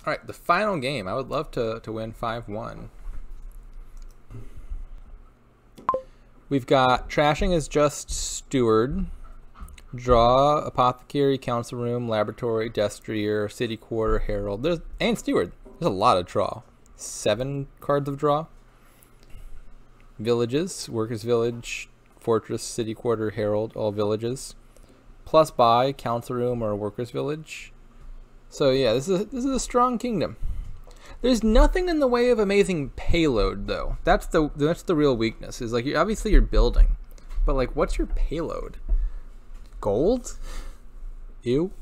Alright, the final game. I would love to win 5-1. We've got trashing is just steward. Draw, apothecary, council room, laboratory, destrier, city quarter, herald. And steward. There's a lot of draw. 7 cards of draw. Villages, workers village, fortress, city quarter, herald, all villages. Plus buy, council room, or workers village. So yeah, this is a strong kingdom. There's nothing in the way of amazing payload though. That's the real weakness. Is like obviously you're building, but like what's your payload? Gold? Ew.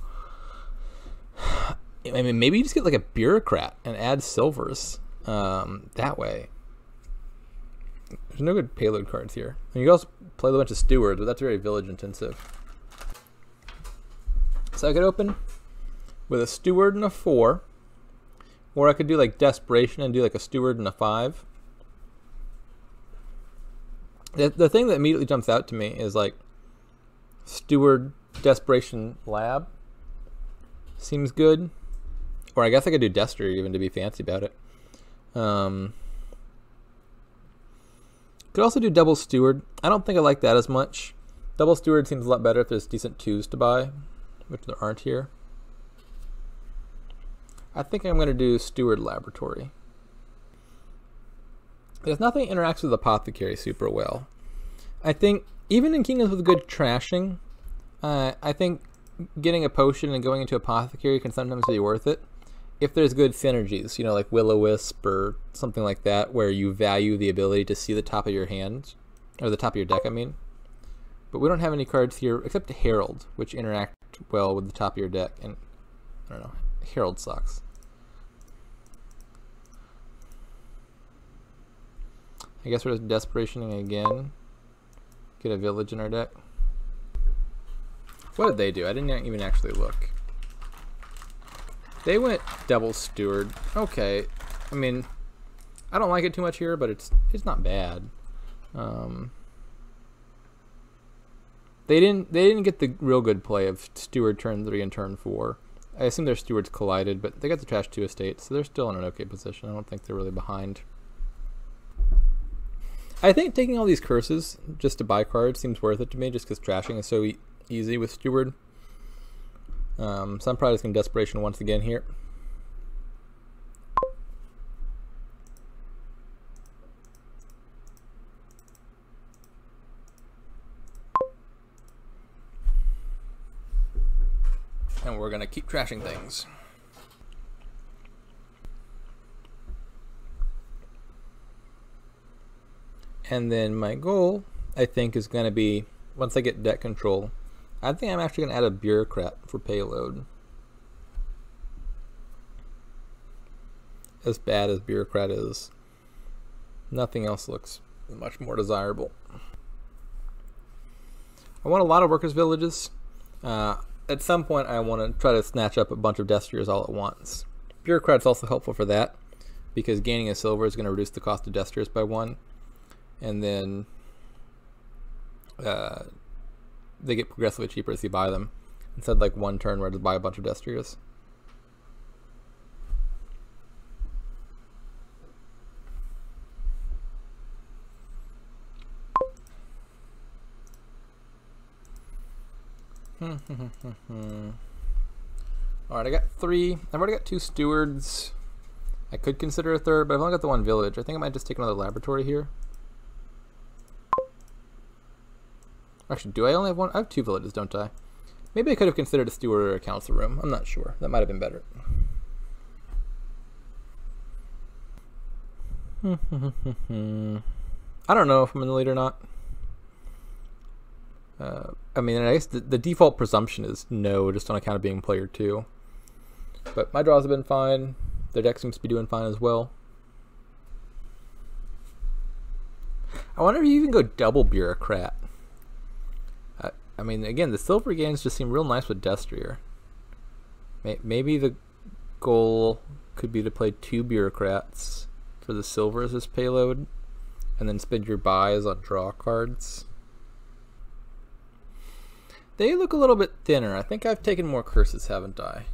I mean, maybe you just get like a bureaucrat and add silvers that way. There's no good payload cards here. And you can also play a bunch of stewards, but that's very village intensive. So I could open with a steward and a 4, or I could do like desperation and do like a steward and a 5. The thing that immediately jumps out to me is like steward, desperation, lab seems good, or I guess I could do Destry even to be fancy about it. Could also do double steward. I don't think I like that as much. Double steward seems a lot better if there's decent 2s to buy, which there aren't here. I think I'm going to do steward laboratory. There's nothing that interacts with apothecary super well. I think even in kingdoms with good trashing, I think getting a potion and going into apothecary can sometimes be worth it if there's good synergies, you know, like Will-O-Wisp or something like that, where you value the ability to see the top of your hand, or the top of your deck, I mean. But we don't have any cards here except Herald, which interact well with the top of your deck, and I don't know, Herald sucks. I guess we're just desperationing again. Get a village in our deck. What did they do? I didn't even actually look. They went double steward. Okay. I mean, I don't like it too much here, but it's not bad. They didn't get the real good play of steward turn 3 and turn 4. I assume their stewards collided, but they got the trash 2 estates, so they're still in an okay position. I don't think they're really behind. I think taking all these curses just to buy cards seems worth it to me, just because trashing is so easy with steward. So I'm probably just going to desperation once again here. And we're going to keep trashing things. And then my goal, I think, is going to be, once I get deck control, I think I'm actually going to add a bureaucrat for payload. As bad as bureaucrat is, nothing else looks much more desirable. I want a lot of workers' villages. At some point, I want to try to snatch up a bunch of destriers all at once. Bureaucrat's also helpful for that, because gaining a silver is going to reduce the cost of destriers by 1. And then they get progressively cheaper as you buy them, instead of like 1 turn where I just buy a bunch of destriers. Alright, I got 3. I've already got 2 stewards. I could consider a 3rd, but I've only got the 1 village. I think I might just take another laboratory here. Actually, do I only have 1? I have 2 villages, don't I? Maybe I could have considered a steward or a council room. I'm not sure. That might have been better. I don't know if I'm in the lead or not. I mean, I guess the default presumption is no, just on account of being player 2. But my draws have been fine. Their deck seems to be doing fine as well. I wonder if you even go double bureaucrat. I mean, again, the silver gains just seem real nice with Destrier. Maybe the goal could be to play 2 bureaucrats for the silvers as payload, and then spend your buys on draw cards. They look a little bit thinner. I think I've taken more curses, haven't I?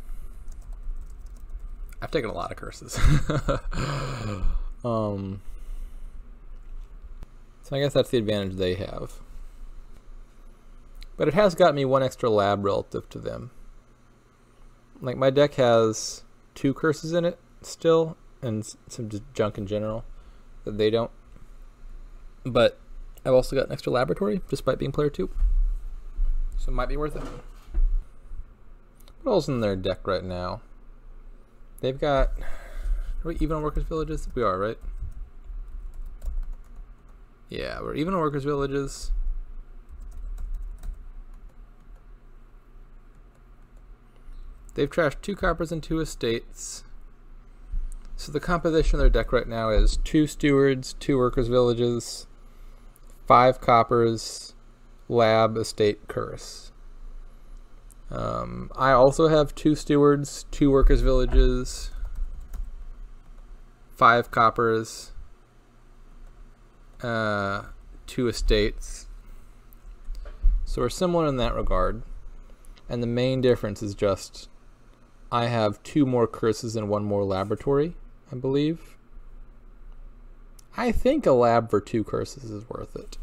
I've taken a lot of curses. So I guess that's the advantage they have. But it has got me one extra lab relative to them. Like, my deck has 2 curses in it still, and some just junk in general that they don't. But I've also got an extra laboratory, despite being player 2. So it might be worth it. What else in their deck right now? They've got... Are we even on Workers' Villages? We are, right? Yeah, we're even on Workers' Villages. They've trashed 2 coppers and 2 estates. So the composition of their deck right now is 2 stewards, 2 Workers' Villages, 5 coppers, lab, estate, curse. I also have 2 stewards, 2 Workers' Villages, 5 coppers, 2 estates. So we're similar in that regard. And the main difference is just I have 2 more curses and 1 more laboratory, I believe. I think a lab for 2 curses is worth it.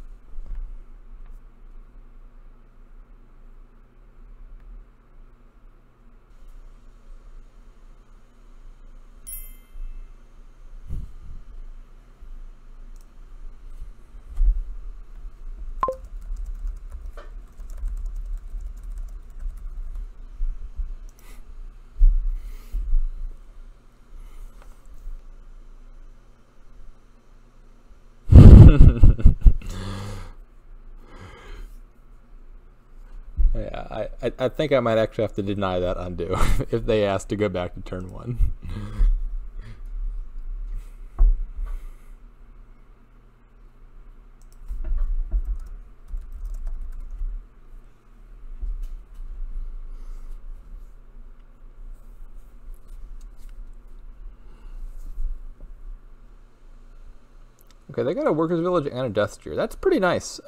Yeah, I think I might actually have to deny that undo if they ask to go back to turn 1. Okay, they got a Workers' Village and a Death Steer. That's pretty nice.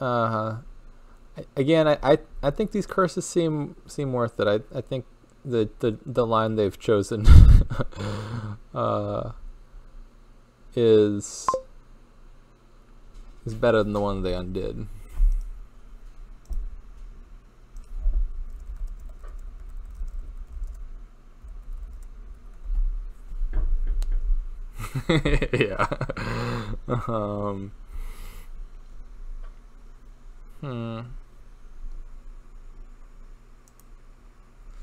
Again, I think these curses seem worth it. I think the line they've chosen is better than the one they undid. Yeah.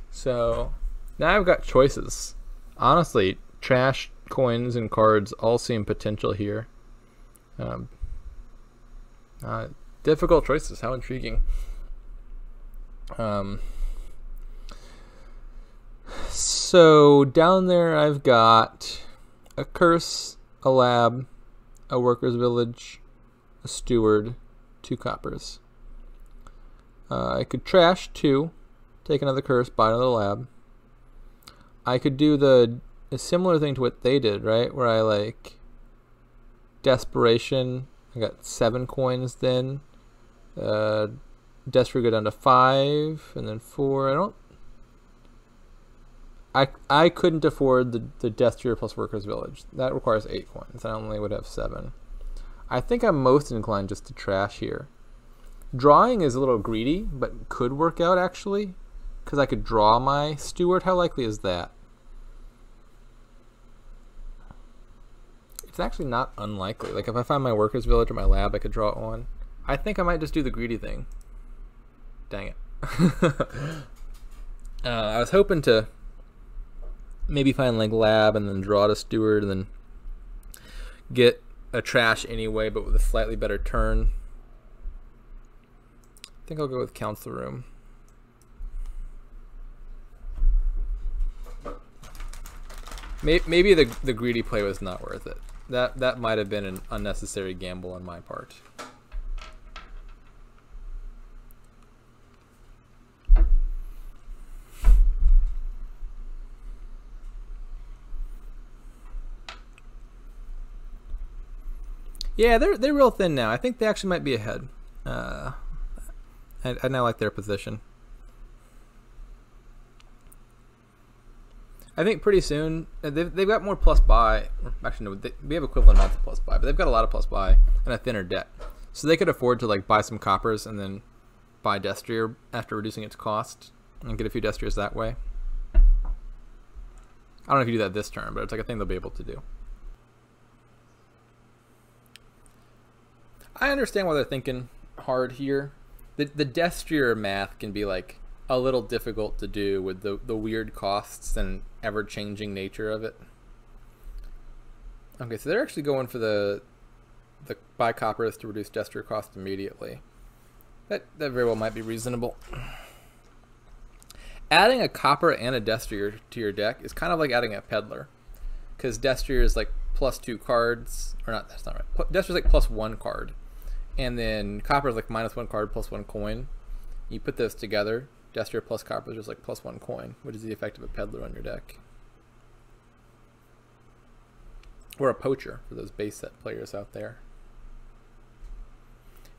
So now I've got choices. Honestly, trash, coins, and cards all seem potential here. Difficult choices. How intriguing. So down there I've got a curse, a lab, a Workers' Village, a steward, 2 coppers. I could trash 2, take another curse, buy another lab. I could do a similar thing to what they did, right? Where I like desperation. I got 7 coins then. Desperate go down to 5, and then 4. I couldn't afford the Death Steer plus Workers' Village. That requires 8 coins. I only would have 7. I think I'm most inclined just to trash here. Drawing is a little greedy, but could work out actually, because I could draw my steward. How likely is that? It's actually not unlikely. Like, if I find my Workers' Village or my lab, I could draw it 1. I think I might just do the greedy thing. Dang it. I was hoping to maybe find like lab and then draw to steward and then get a trash anyway, but with a slightly better turn. I think I'll go with Council Room. Maybe the greedy play was not worth it. That might have been an unnecessary gamble on my part. Yeah, they're real thin now. I think they actually might be ahead. I now like their position. I think pretty soon they've got more plus buy. Actually, no, we have equivalent amounts of plus buy, but they've got a lot of plus buy and a thinner debt, so they could afford to like buy some coppers and then buy Destrier after reducing its cost and get a few Destriers that way. I don't know if you do that this turn, but it's like a thing they'll be able to do. I understand why they're thinking hard here. The Destrier math can be like a little difficult to do with the weird costs and ever-changing nature of it. Okay, so they're actually going for the buy coppers to reduce Destrier cost immediately. That very well might be reasonable. Adding a copper and a Destrier to your deck is kind of like adding a peddler, because Destrier is like +2 cards, or not, that's not right. Destrier is like +1 card, and then copper is like -1 card +1 coin. You put those together, Destrier plus copper is just like +1 coin, which is the effect of a peddler on your deck. Or a poacher for those base set players out there.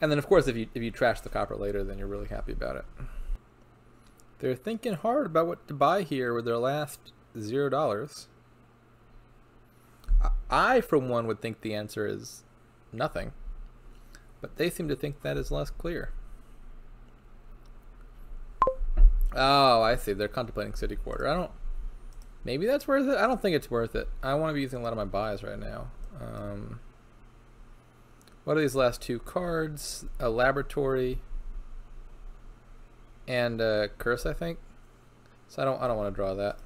And then of course if you trash the copper later, then you're really happy about it. They're thinking hard about what to buy here with their last $0. I, for one, would think the answer is nothing. But they seem to think that is less clear. Oh, I see. They're contemplating City Quarter. Maybe that's worth it? I don't think it's worth it. I want to be using a lot of my buys right now. What are these last two cards? A Laboratory and a Curse, I think. So I don't want to draw that.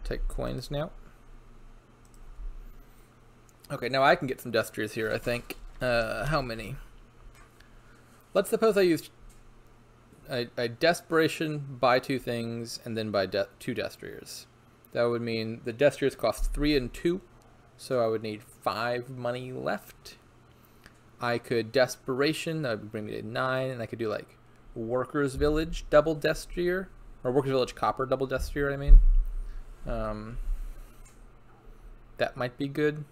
Take coins now. Okay, now I can get some Destriers here, I think. How many? Let's suppose I used a Desperation, buy 2 things, and then buy 2 Destriers. That would mean the Destriers cost 3 and 2, so I would need 5 money left. I could Desperation, that would bring me to 9, and I could do like Workers Village double Destrier, or Workers Village Copper double Destrier, I mean. That might be good.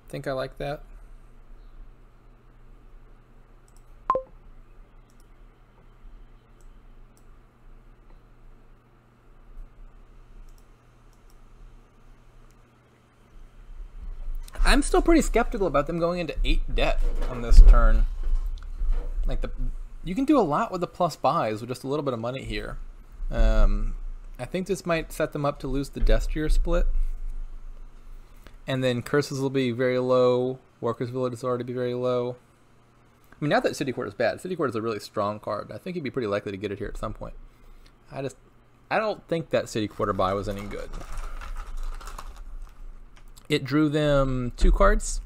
Think I like that. I'm still pretty skeptical about them going into 8 debt on this turn. Like you can do a lot with the plus buys with just a little bit of money here. I think this might set them up to lose the Destrier split. And then Curses will be very low. Workers Village will already be very low. I mean, not that City Quarter is bad. City Quarter is a really strong card. I think you'd be pretty likely to get it here at some point. I don't think that City Quarter buy was any good. It drew them 2 cards.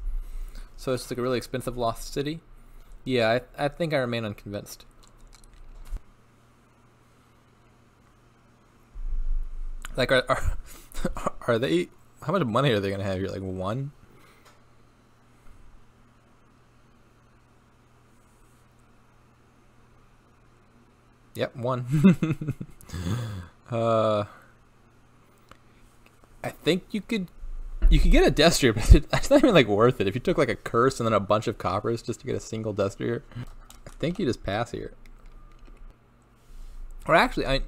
So it's like a really expensive Lost City. Yeah, I think I remain unconvinced. Like, are they... How much money are they going to have here? Like 1? Yep, 1. I think you could get a Destrier, but it's not even like worth it. If you took like a Curse and then a bunch of coppers just to get a single Destrier, I think you just pass here. Or actually,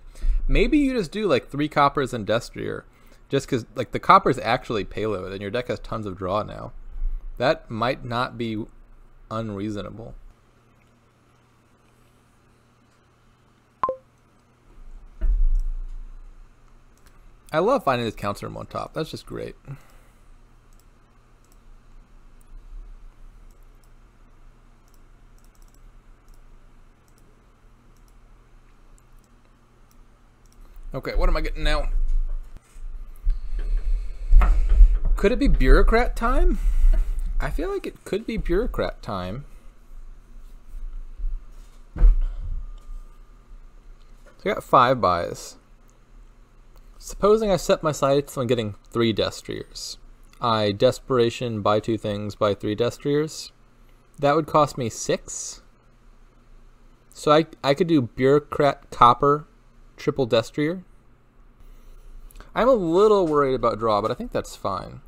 maybe you just do like 3 coppers and Destrier. Just because, like, the copper's actually payload, and your deck has tons of draw now. That might not be unreasonable. I love finding this counter room on top. That's just great. Okay, what am I getting now? Could it be Bureaucrat time? I feel like it could be Bureaucrat time. So I got 5 buys. Supposing I set my sights on getting 3 Destriers. I Desperation, buy 2 things, buy 3 Destriers. That would cost me 6. So I could do Bureaucrat Copper, triple Destrier. I'm a little worried about draw, but I think that's fine.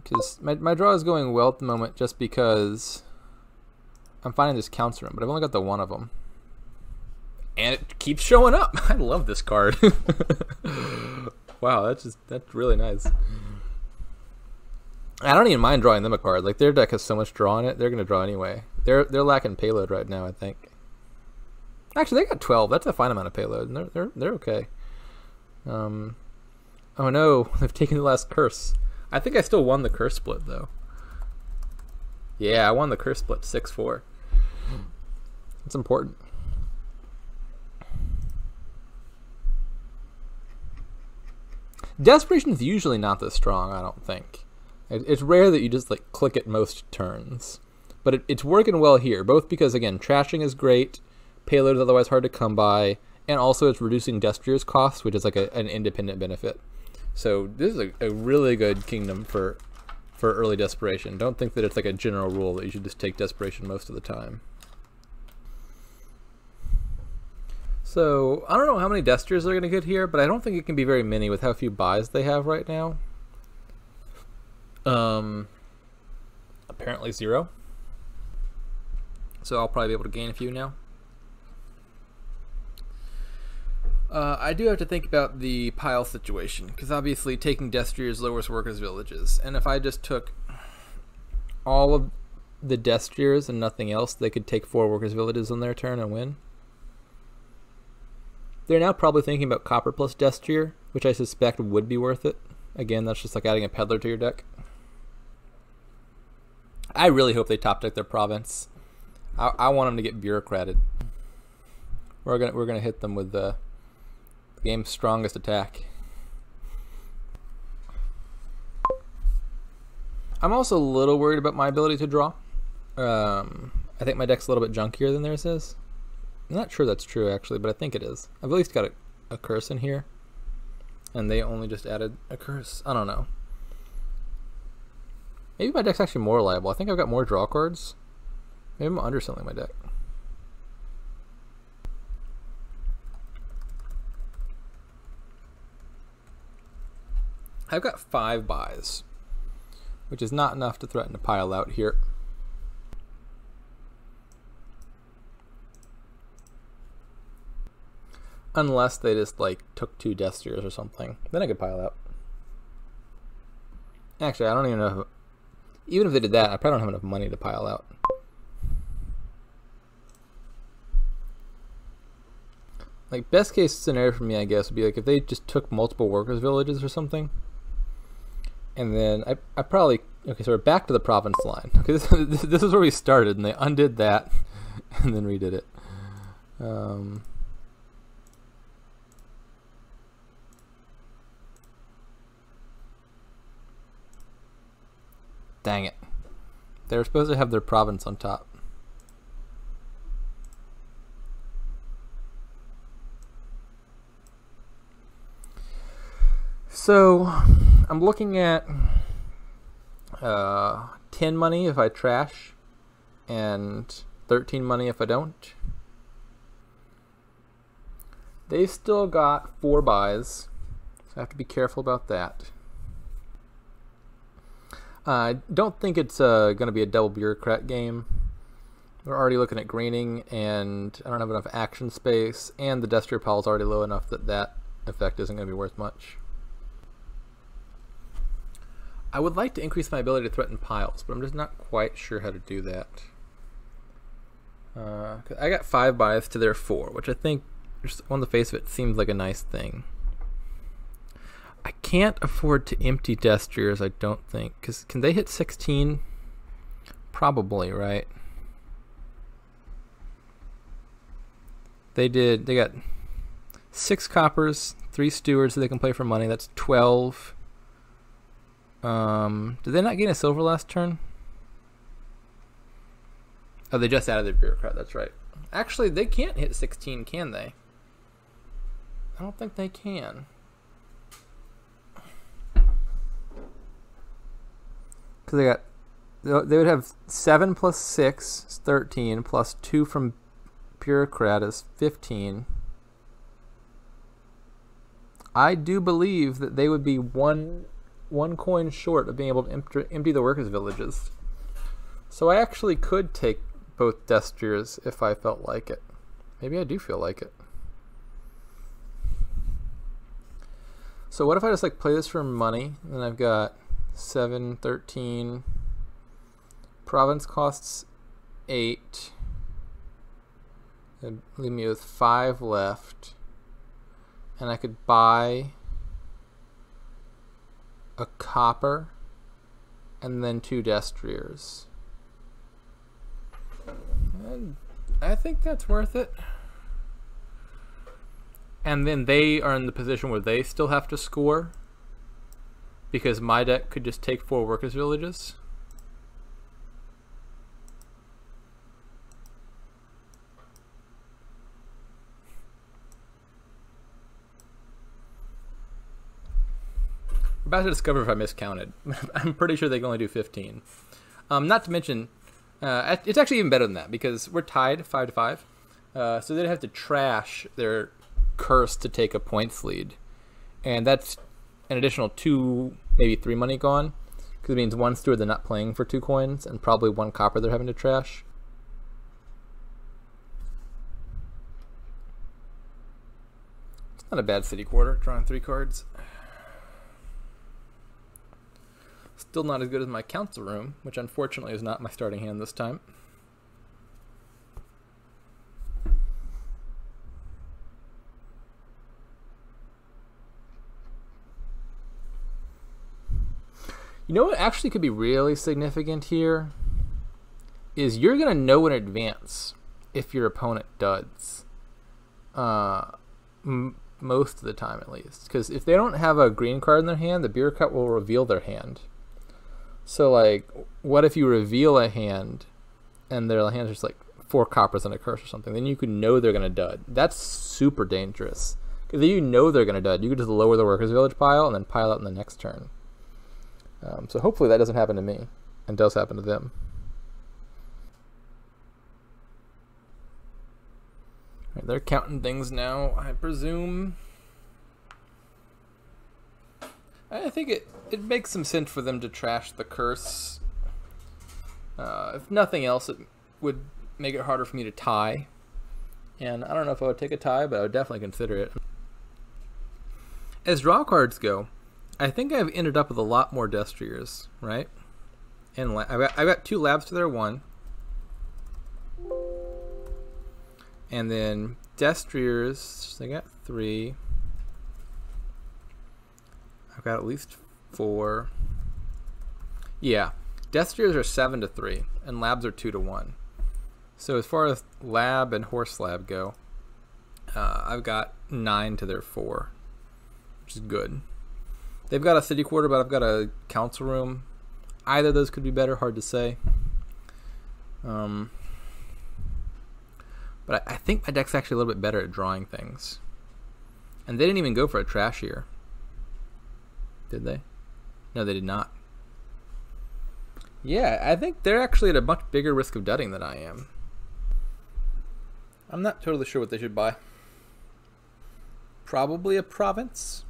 Because my draw is going well at the moment just because I'm finding this counts room, but I've only got the one of them. And it keeps showing up. I love this card. Wow, that's really nice. I don't even mind drawing them a card. Like, their deck has so much draw in it, they're gonna draw anyway. They're lacking payload right now, I think. Actually, they got 12. That's a fine amount of payload, and they're okay. Oh no, they've taken the last curse. I think I still won the curse split though. Yeah, I won the curse split 6-4. It's important. Desperation is usually not this strong, I don't think. It's rare that you just like click it most turns. But it's working well here, both because, again, trashing is great, payload is otherwise hard to come by, and also it's reducing Destriers costs, which is like an independent benefit. So this is a really good kingdom for early Desperation. Don't think that it's like a general rule that you should just take Desperation most of the time. So, I don't know how many Destriers they're going to get here, but I don't think it can be very many with how few buys they have right now. Apparently 0. So I'll probably be able to gain a few now. I do have to think about the pile situation, because obviously taking Destriers lowers workers' villages, and if I just took all of the Destriers and nothing else, they could take 4 workers' villages on their turn and win. They're now probably thinking about Copper plus Destrier, which I suspect would be worth it. Again, that's just like adding a Peddler to your deck. I really hope they top deck their province. I want them to get bureaucrated. We're gonna hit them with the game's strongest attack. I'm also a little worried about my ability to draw. I think my deck's a little bit junkier than theirs is. I'm not sure that's true actually, but I think it is. I've at least got a curse in here, and they only just added a curse. I don't know. Maybe my deck's actually more reliable. I think I've got more draw cards. Maybe I'm underselling my deck. I've got 5 buys, which is not enough to threaten to pile out here. Unless they just like took 2 Destriers or something. Then I could pile out. Actually, I don't even know if, even if they did that, I probably don't have enough money to pile out. Like, best case scenario for me, I guess, would be like if they just took multiple workers' villages or something. And then I probably, okay, so we're back to the province line. Okay, this is where we started, and they undid that and then redid it. Dang it. They were supposed to have their province on top. So, I'm looking at 10 money if I trash, and 13 money if I don't. They've still got 4 buys, so I have to be careful about that. I don't think it's going to be a double bureaucrat game. We're already looking at greening, and I don't have enough action space, and the Destrier pile is already low enough that that effect isn't going to be worth much. I would like to increase my ability to threaten piles, but I'm just not quite sure how to do that. I got 5 buys to their 4, which I think, just on the face of it, seems like a nice thing. I can't afford to empty Destriers, I don't think, because can they hit 16? Probably, right? They got 6 coppers, 3 stewards that they can play for money. That's 12. Did they not gain a silver last turn? Oh, they just added their bureaucrat, that's right. Actually, they can't hit 16, can they? I don't think they can. Because they would have 7 plus 6 is 13, plus 2 from bureaucrat is 15. I do believe that they would be 1 1 coin short of being able to empty the workers' villages. So I actually could take both Destriers if I felt like it. Maybe I do feel like it. So what if I just like play this for money, and then I've got 7, 13, province costs 8, it'd leave me with 5 left, and I could buy a copper and then 2 Destriers. And I think that's worth it. And then they are in the position where they still have to score, because my deck could just take 4 workers' villages. We're about to discover if I miscounted. I'm pretty sure they can only do 15. Not to mention, it's actually even better than that, because we're tied 5-5. So they'd have to trash their curse to take a points lead, and that's an additional 2, maybe 3 money gone, because it means 1 steward they're not playing for 2 coins, and probably 1 copper they're having to trash. It's not a bad city quarter, drawing 3 cards. Still not as good as my council room, which unfortunately is not my starting hand this time. You know what actually could be really significant here is you're going to know in advance if your opponent duds. Most of the time, at least. Because if they don't have a green card in their hand, the bureaucrat will reveal their hand. So, like, what if you reveal a hand and their hand's just like 4 coppers and a curse or something? Then you could know they're going to dud. That's super dangerous. Because if you know they're going to dud, you could just lower the workers' village pile and then pile out in the next turn. So hopefully that doesn't happen to me, and does happen to them. Right, they're counting things now, I presume. I think it makes some sense for them to trash the curse. If nothing else, it would make it harder for me to tie. And I don't know if I would take a tie, but I would definitely consider it. As draw cards go, I think I've ended up with a lot more Destriers, right? And I've got 2 labs to their 1. And then Destriers, they got 3. I've got at least 4. Yeah, Destriers are 7-3, and labs are 2-1. So as far as lab and horse lab go, I've got 9 to their 4, which is good. They've got a city quarter, but I've got a council room. Either of those could be better, hard to say. But I think my deck's actually a little bit better at drawing things. And they didn't even go for a trashier. Did they? No, they did not. Yeah, I think they're actually at a much bigger risk of dudding than I am. I'm not totally sure what they should buy. Probably a province.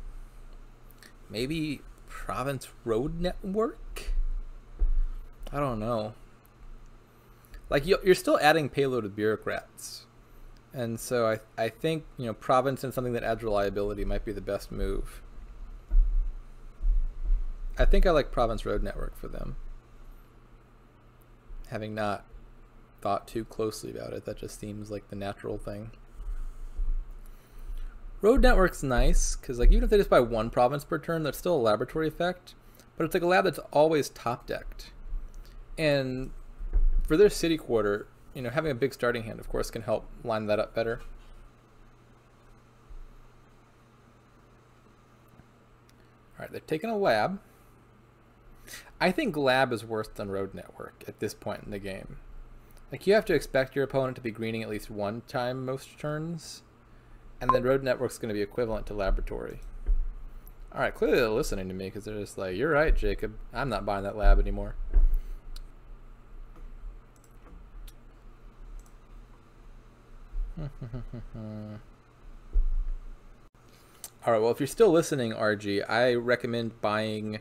Maybe province road network? I don't know. Like, you're still adding payload with bureaucrats. And so I think, province and something that adds reliability might be the best move. I think I like province road network for them. Having not thought too closely about it, that just seems like the natural thing. Road network's nice, because like even if they just buy 1 province per turn, that's still a laboratory effect. But it's like a lab that's always top-decked. And for their city quarter, having a big starting hand, of course, can help line that up better. Alright, they're taking a lab. I think lab is worse than road network at this point in the game. Like, you have to expect your opponent to be greening at least 1 time most turns. And then road network's going to be equivalent to laboratory. Alright, clearly they're listening to me, because they're just like, you're right, Jacob. I'm not buying that lab anymore. Alright, well, if you're still listening, RG, I recommend buying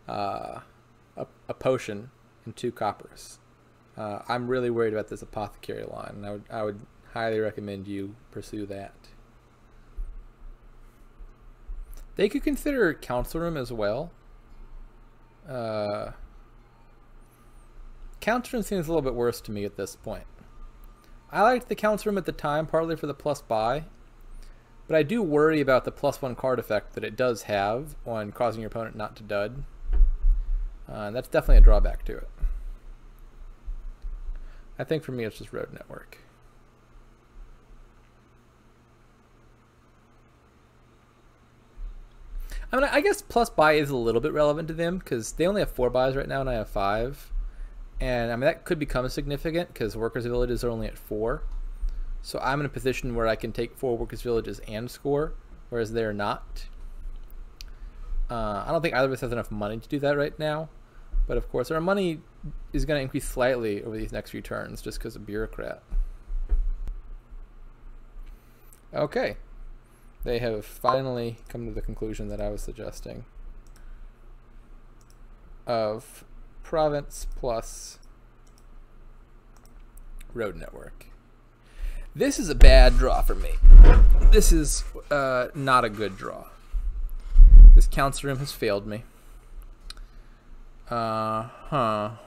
a potion and 2 coppers. I'm really worried about this apothecary line, and I would highly recommend you pursue that. They could consider Council Room as well. Council Room seems a little bit worse to me at this point. I liked the Council Room at the time, partly for the plus buy, but I do worry about the +1 card effect that it does have on causing your opponent not to dud. And that's definitely a drawback to it. I think for me it's just Road Network. I mean, I guess plus buy is a little bit relevant to them because they only have 4 buys right now and I have 5. And I mean, that could become significant because Workers' Villages are only at 4. So I'm in a position where I can take 4 Workers' Villages and score, whereas they're not. I don't think either of us has enough money to do that right now. But of course, our money is going to increase slightly over these next few turns just because of Bureaucrat. Okay. They have finally come to the conclusion that I was suggesting of Province plus Road Network. This is a bad draw for me. This is not a good draw. This Council Room has failed me. Well,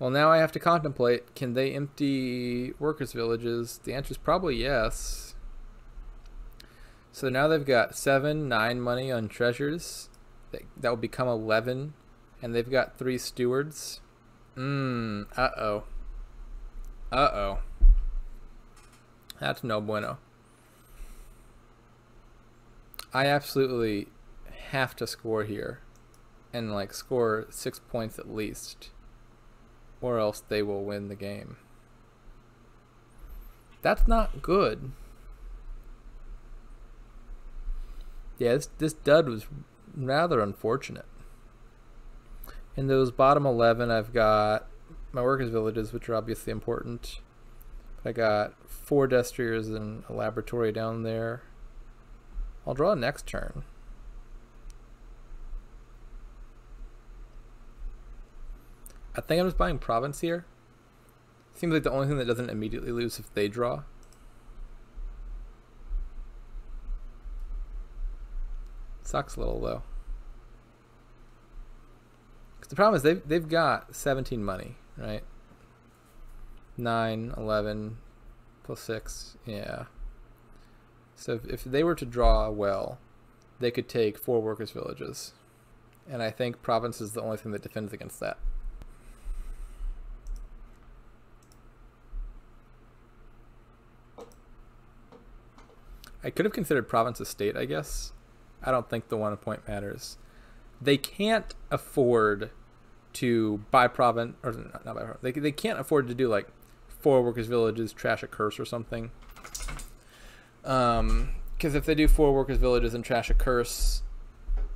now I have to contemplate, can they empty Workers' Villages? The answer is probably yes. So now they've got 7, 9 money on treasures. That will become 11. And they've got 3 stewards. Uh-oh. Uh-oh. That's no bueno. I absolutely have to score here. And like score 6 points at least. Or else they will win the game. That's not good. Yeah, this dud was rather unfortunate. In those bottom 11, I've got my Workers' Villages, which are obviously important. I got 4 Destriers and a Laboratory down there. I'll draw next turn. I think I'm just buying Province here. Seems like the only thing that doesn't immediately lose if they draw. Sucks a little though. Because the problem is they've got 17 money, right? 9, 11, plus 6, yeah. So if they were to draw well, they could take 4 Workers' Villages. And I think Province is the only thing that defends against that. I could have considered Province a state, I guess. I don't think the 1 point matters. They can't afford to buy Province, or not buy Province. They can't afford to do like 4 Workers' Villages, trash a curse or something. Because if they do 4 Workers' Villages and trash a curse,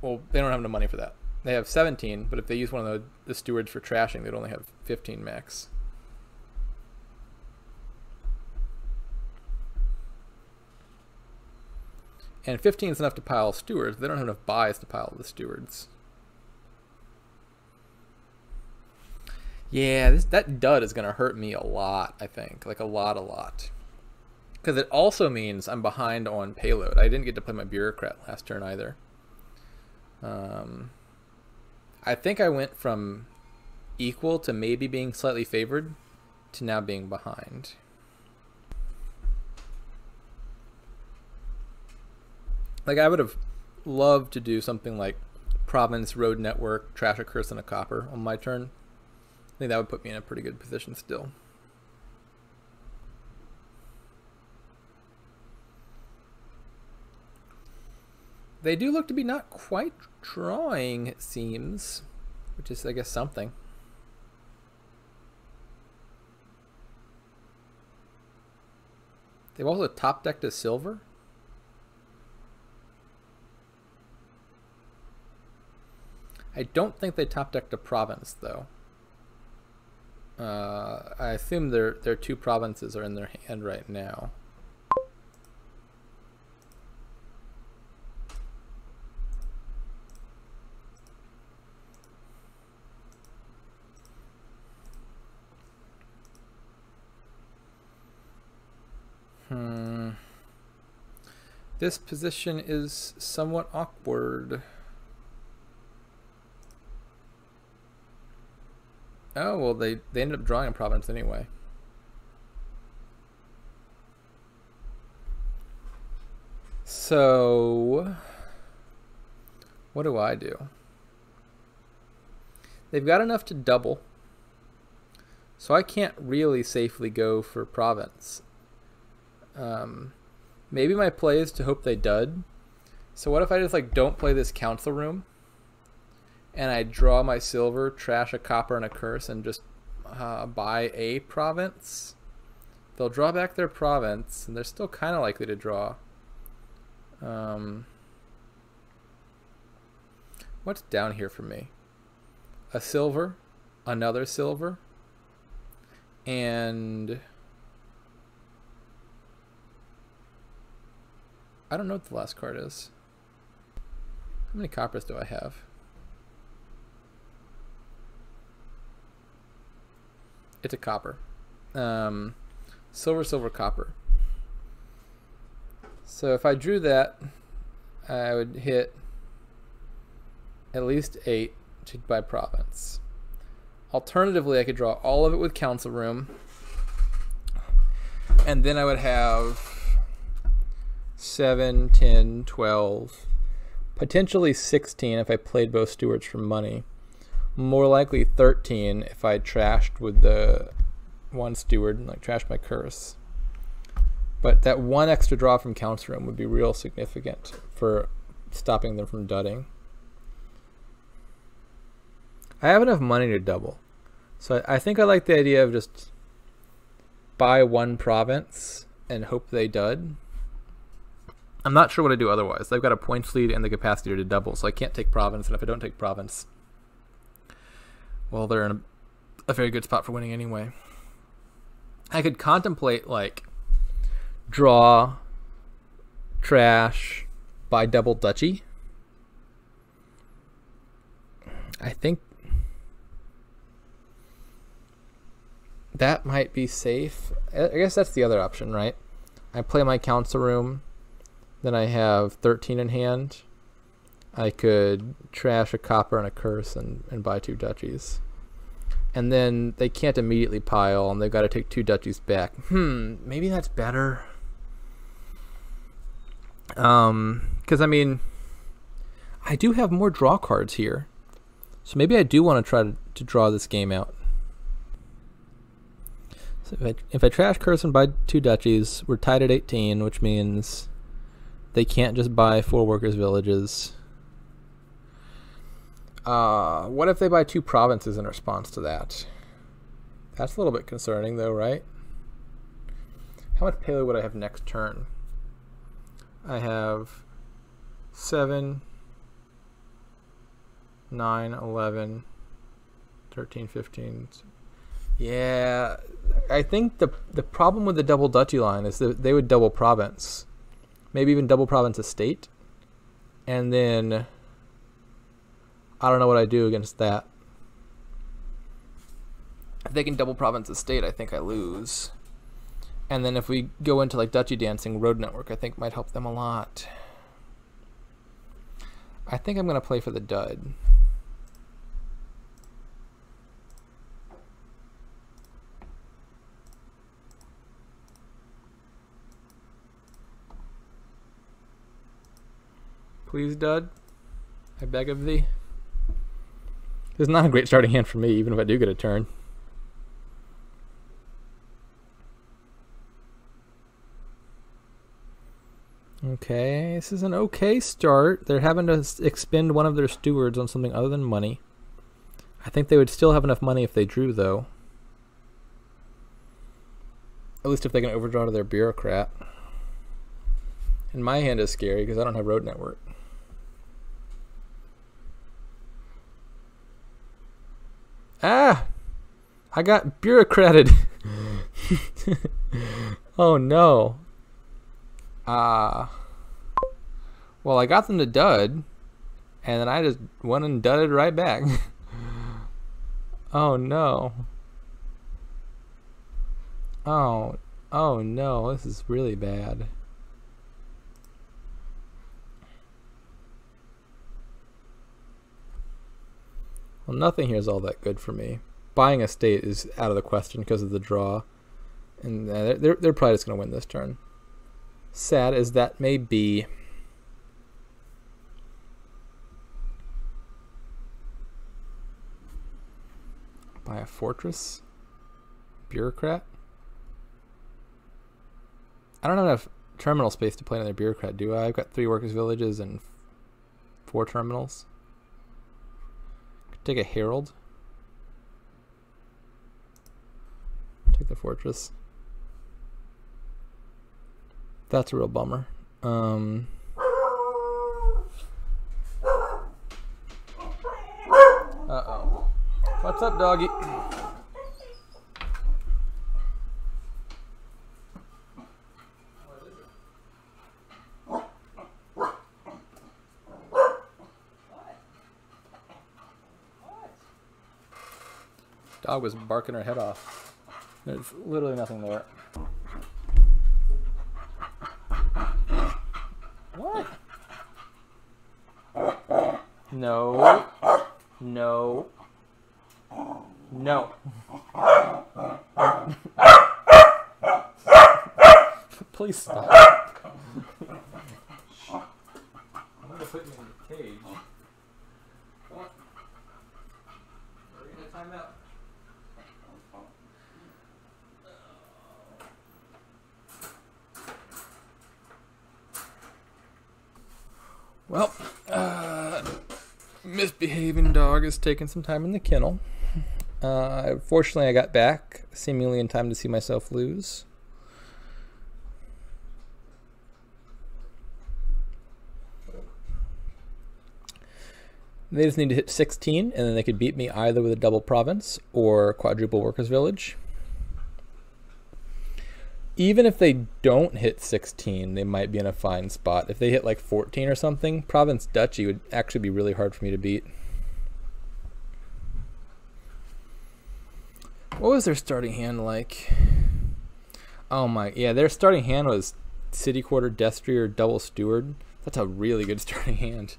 well, they don't have enough money for that. They have 17, but if they use one of the stewards for trashing, they'd only have 15 max. And 15 is enough to pile stewards. They don't have enough buys to pile the stewards. Yeah, that dud is going to hurt me a lot, I think. Like a lot. Because it also means I'm behind on payload. I didn't get to play my Bureaucrat last turn either. I think I went from equal to maybe being slightly favored to now being behind. Like, I would have loved to do something like Province, Road Network, trash a curse, and a copper on my turn. I think that would put me in a pretty good position still. They do look to be not quite drawing, it seems, which is, I guess, something. They've also top decked a silver. I don't think they top decked a province, though. I assume their 2 provinces are in their hand right now. This position is somewhat awkward. Oh, well, they ended up drawing a province anyway. So, what do I do? They've got enough to double, so I can't really safely go for province. Maybe my play is to hope they dud. So what if I just like don't play this council room, and I draw my silver, trash a copper and a curse, and just buy a province? They'll draw back their province, and they're still kind of likely to draw. What's down here for me? A silver, another silver, and I don't know what the last card is. How many coppers do I have? It's a copper. Silver, silver, copper. So if I drew that, I would hit at least 8 to buy province. Alternatively, I could draw all of it with council room, and then I would have 7, 10, 12, potentially 16 if I played both stewards for money. More likely 13 if I trashed with the one steward and like trashed my curse. But that one extra draw from council room would be real significant for stopping them from dudding. I have enough money to double. So I think I like the idea of just buy one province and hope they dud. I'm not sure what to do otherwise. They've got a points lead and the capacity to double, so I can't take province, and if I don't take province, well, they're in a very good spot for winning anyway. I could contemplate like draw, trash, buy double duchy. I think that might be safe. I guess that's the other option, right? I play my council room, then I have 13 in hand. I could trash a copper and a curse and buy 2 duchies. And then they can't immediately pile, and they've got to take 2 duchies back. Maybe that's better. Because, I mean, I do have more draw cards here. So maybe I do want to try to draw this game out. So if I trash curse and buy 2 duchies, we're tied at 18, which means they can't just buy 4 workers' villages. What if they buy 2 provinces in response to that? That's a little bit concerning, though, right? How much payload would I have next turn? I have 7, 9, 11, 13, 15. Yeah, I think the problem with the double duchy line is that they would double province. Maybe even double province estate. And then I don't know what I do against that. If they can double province estate, I think I lose. And then if we go into like duchy dancing, road network, I think might help them a lot. I think I'm going to play for the dud. Please, dud. I beg of thee. This is not a great starting hand for me, even if I do get a turn. Okay, this is an okay start. They're having to expend one of their stewards on something other than money. I think they would still have enough money if they drew, though. At least if they can overdraw to their bureaucrat. And my hand is scary because I don't have road network. Ah! I got bureaucrated. Oh no. Well, I got them to dud, and then I just went and dudded right back. Oh no. Oh no, this is really bad. Well, nothing here is all that good for me. Buying a state is out of the question because of the draw. And they're probably just going to win this turn. Sad as that may be. Buy a fortress? Bureaucrat? I don't have enough terminal space to play another bureaucrat, do I? I've got 3 workers' villages and 4 terminals. Could take a herald. Take the fortress. That's a real bummer. Uh-oh. What's up, doggy? Dog was barking her head off. There's literally nothing there. What? No. No. No. Please stop. I'm gonna put you in the cage. What? We're gonna time out. Well, misbehaving dog is taking some time in the kennel. Fortunately, I got back seemingly in time to see myself lose. They just need to hit 16, and then they could beat me either with a double province or quadruple workers village. Even if they don't hit 16, they might be in a fine spot. If they hit like 14 or something, province duchy would actually be really hard for me to beat. What was their starting hand like? Oh my, yeah, their starting hand was city quarter, destrier, or double steward. That's a really good starting hand.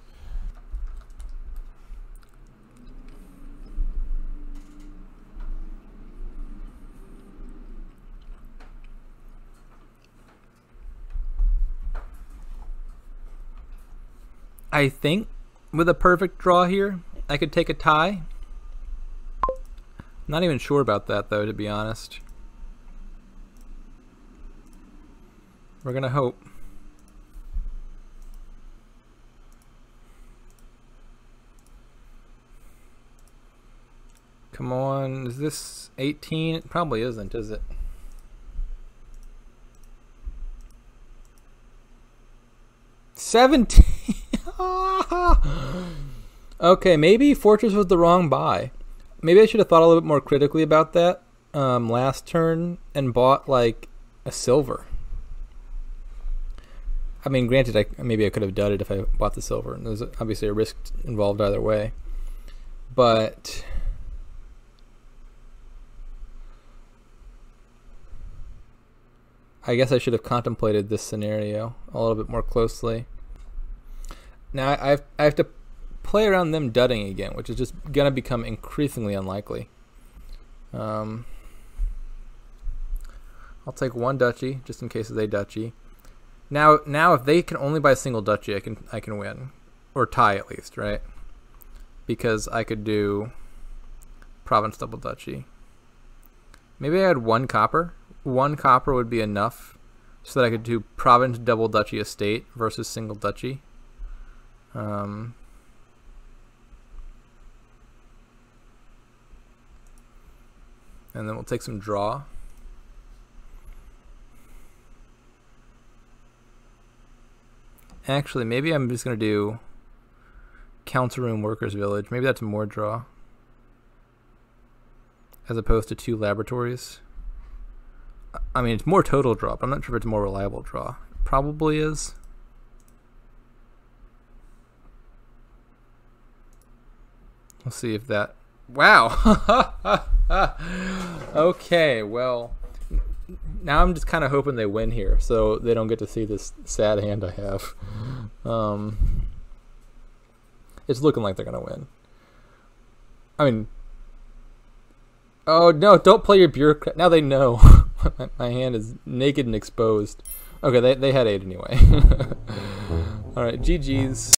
I think with a perfect draw here, I could take a tie. Not even sure about that though, to be honest. We're gonna hope. Come on, is this 18? It probably isn't, is it? $17. Okay, maybe Fortress was the wrong buy. Maybe I should have thought a little bit more critically about that last turn and bought like a silver. I mean, granted, maybe I could have done it if I bought the silver. And there's obviously a risk involved either way. But I guess I should have contemplated this scenario a little bit more closely. Now I have to play around them dudding again, which is just going to become increasingly unlikely. I'll take one duchy just in case they duchy. Now if they can only buy a single duchy, I can win, or tie at least, right? Because I could do province double duchy. Maybe I had 1 copper. 1 copper would be enough so that I could do province double duchy estate versus single duchy. And then we'll take some draw. Actually, maybe I'm just going to do council room workers village. Maybe that's more draw as opposed to 2 laboratories. I mean, it's more total draw, but I'm not sure if it's more reliable draw. It probably is. We'll see if that... Wow! Okay, well, now I'm just kind of hoping they win here, so they don't get to see this sad hand I have. It's looking like they're going to win. I mean, oh no! Don't play your bureaucrat. Now they know. My hand is naked and exposed. Okay, they had 8 anyway. All right, GG's.